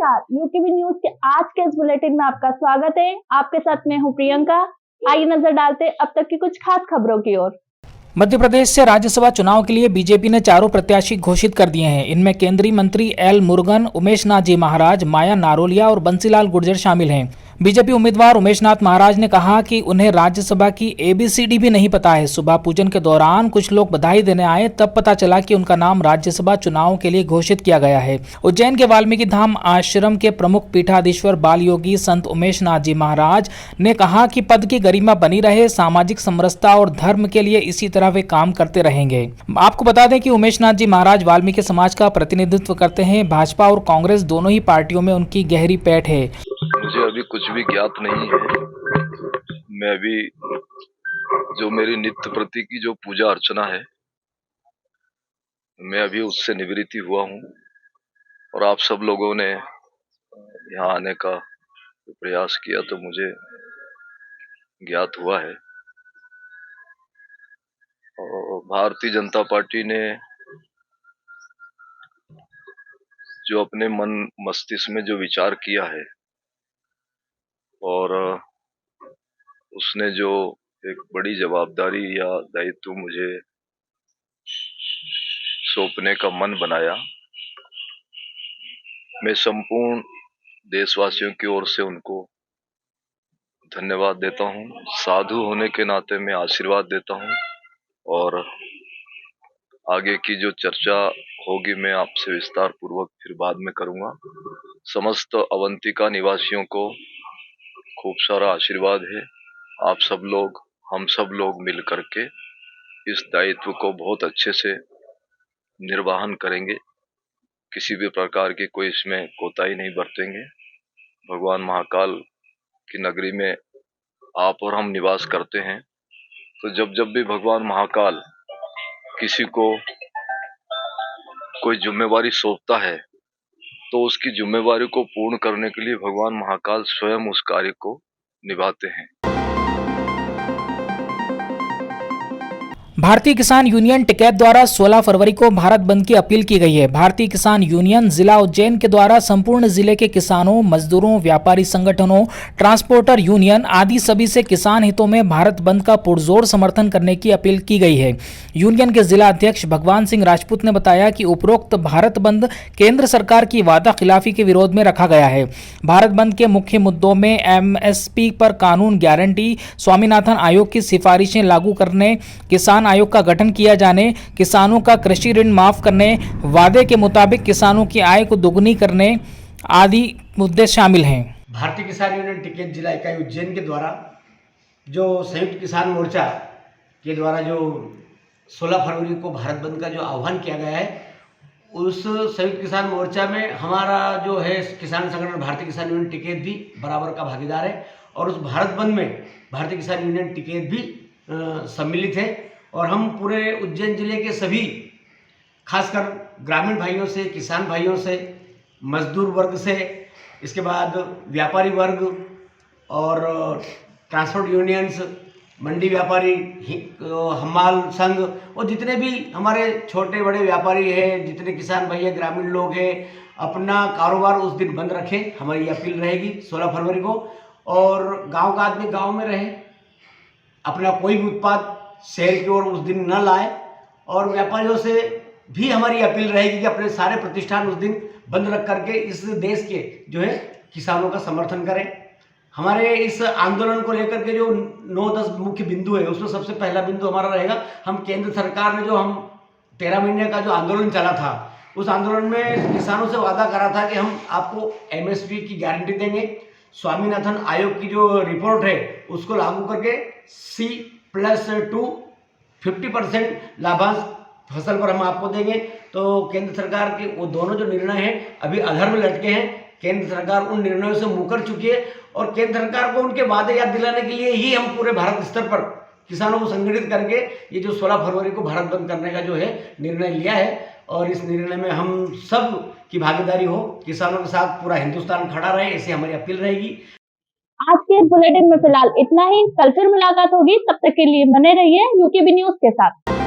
नमस्कार, यूकेबी न्यूज के आज के इस बुलेटिन में आपका स्वागत है। आपके साथ मैं हूं प्रियंका। आइए नजर डालते हैं अब तक की कुछ खास खबरों की ओर। मध्य प्रदेश से राज्यसभा चुनाव के लिए बीजेपी ने 4 प्रत्याशी घोषित कर दिए हैं। इनमें केंद्रीय मंत्री एल मुरुगन, उमेश नाथ जी महाराज, माया नारोलिया और बंसीलाल गुर्जर शामिल हैं। बीजेपी उम्मीदवार उमेश नाथ महाराज ने कहा कि उन्हें राज्यसभा की ABCD भी नहीं पता है। सुबह पूजन के दौरान कुछ लोग बधाई देने आए, तब पता चला कि उनका नाम राज्यसभा चुनाव के लिए घोषित किया गया है। उज्जैन के वाल्मीकि धाम आश्रम के प्रमुख पीठाधीश्वर बाल योगी संत उमेश नाथ जी महाराज ने कहा कि पद की गरिमा बनी रहे, सामाजिक समरसता और धर्म के लिए इसी तरह वे काम करते रहेंगे। आपको बता दें कि उमेश नाथ जी महाराज वाल्मीकि समाज का प्रतिनिधित्व करते हैं। भाजपा और कांग्रेस दोनों ही पार्टियों में उनकी गहरी पैठ है। मुझे अभी कुछ भी ज्ञात नहीं है। मैं अभी जो मेरी नित्य प्रति की जो पूजा अर्चना है, मैं अभी उससे निवृत्ति हुआ हूँ और आप सब लोगों ने यहाँ आने का प्रयास किया तो मुझे ज्ञात हुआ है। और भारतीय जनता पार्टी ने जो अपने मन मस्तिष्क में जो विचार किया है और उसने जो एक बड़ी जवाबदारी या दायित्व मुझे सौंपने का मन बनाया, मैं संपूर्ण देशवासियों की ओर से उनको धन्यवाद देता हूँ। साधु होने के नाते मैं आशीर्वाद देता हूँ और आगे की जो चर्चा होगी मैं आपसे विस्तार पूर्वक फिर बाद में करूँगा। समस्त अवंतिका निवासियों को खूब सारा आशीर्वाद है। आप सब लोग, हम सब लोग मिल करके इस दायित्व को बहुत अच्छे से निर्वहन करेंगे। किसी भी प्रकार की कोई इसमें कोताही नहीं बरतेंगे। भगवान महाकाल की नगरी में आप और हम निवास करते हैं, तो जब जब भी भगवान महाकाल किसी को कोई जिम्मेवारी सौंपता है तो उसकी जिम्मेवारी को पूर्ण करने के लिए भगवान महाकाल स्वयं उस कार्य को निभाते हैं। भारतीय किसान यूनियन टिकैत द्वारा 16 फरवरी को भारत बंद की अपील की गई है। भारतीय किसान यूनियन जिला उज्जैन के द्वारा संपूर्ण जिले के किसानों, मजदूरों, व्यापारी संगठनों, ट्रांसपोर्टर यूनियन आदि सभी से किसान हितों में भारत बंद का पुरजोर समर्थन करने की अपील की गई है। यूनियन के जिला अध्यक्ष भगवान सिंह राजपूत ने बताया कि उपरोक्त भारत बंद केंद्र सरकार की वादा खिलाफी के विरोध में रखा गया है। भारत बंद के मुख्य मुद्दों में MSP पर कानून गारंटी, स्वामीनाथन आयोग की सिफारिशें लागू करने, किसान आयोग का गठन किया जाने, किसानों का कृषि ऋण माफ करने, वादे के मुताबिक किसानों की आय को दोगुनी करने आदि मुद्दे शामिल हैं। भारतीय किसान यूनियन टिकैत जिला इकाई उज्जैन के द्वारा जो संयुक्त किसान मोर्चा के द्वारा जो 16 फरवरी को भारत बंद का जो आह्वान किया गया है, उस संयुक्त किसान मोर्चा में हमारा जो है किसान संगठन भारतीय किसान यूनियन टिकैत भी बराबर का भागीदार है और उस भारत बंद में भारतीय किसान यूनियन टिकैत भी सम्मिलित है। और हम पूरे उज्जैन जिले के सभी खासकर ग्रामीण भाइयों से, किसान भाइयों से, मजदूर वर्ग से, इसके बाद व्यापारी वर्ग और ट्रांसपोर्ट यूनियंस, मंडी व्यापारी, हमाल संघ और जितने भी हमारे छोटे बड़े व्यापारी हैं, जितने किसान भैया ग्रामीण लोग हैं, अपना कारोबार उस दिन बंद रखें। हमारी अपील रहेगी 16 फरवरी को। और गांव का आदमी गांव में रहे, अपना कोई भी उत्पाद शहर की ओर उस दिन न लाए। और व्यापारियों से भी हमारी अपील रहेगी कि अपने सारे प्रतिष्ठान उस दिन बंद रख करके इस देश के जो है किसानों का समर्थन करें। हमारे इस आंदोलन को लेकर के जो 9-10 मुख्य बिंदु है, उसमें सबसे पहला बिंदु हमारा रहेगा, हम केंद्र सरकार ने जो हम 13 महीने का जो आंदोलन चला था, उस आंदोलन में किसानों से वादा करा था कि हम आपको MSP की गारंटी देंगे, स्वामीनाथन आयोग की जो रिपोर्ट है उसको लागू करके C+2 50% लाभांश फसल पर हम आपको देंगे। तो केंद्र सरकार के वो दोनों जो निर्णय हैं अभी अधर में लटके हैं। केंद्र सरकार उन निर्णयों से मुकर चुकी है और केंद्र सरकार को उनके वादे याद दिलाने के लिए ही हम पूरे भारत स्तर पर किसानों को संगठित करके ये जो 16 फरवरी को भारत बंद करने का जो है निर्णय लिया है। और इस निर्णय में हम सब की भागीदारी हो, किसानों के साथ पूरा हिंदुस्तान खड़ा रहे, ऐसी हमारी अपील रहेगी। आज के इस बुलेटिन में फिलहाल इतना ही। कल फिर मुलाकात होगी, तब तक के लिए बने रहिए यूकेबी न्यूज के साथ।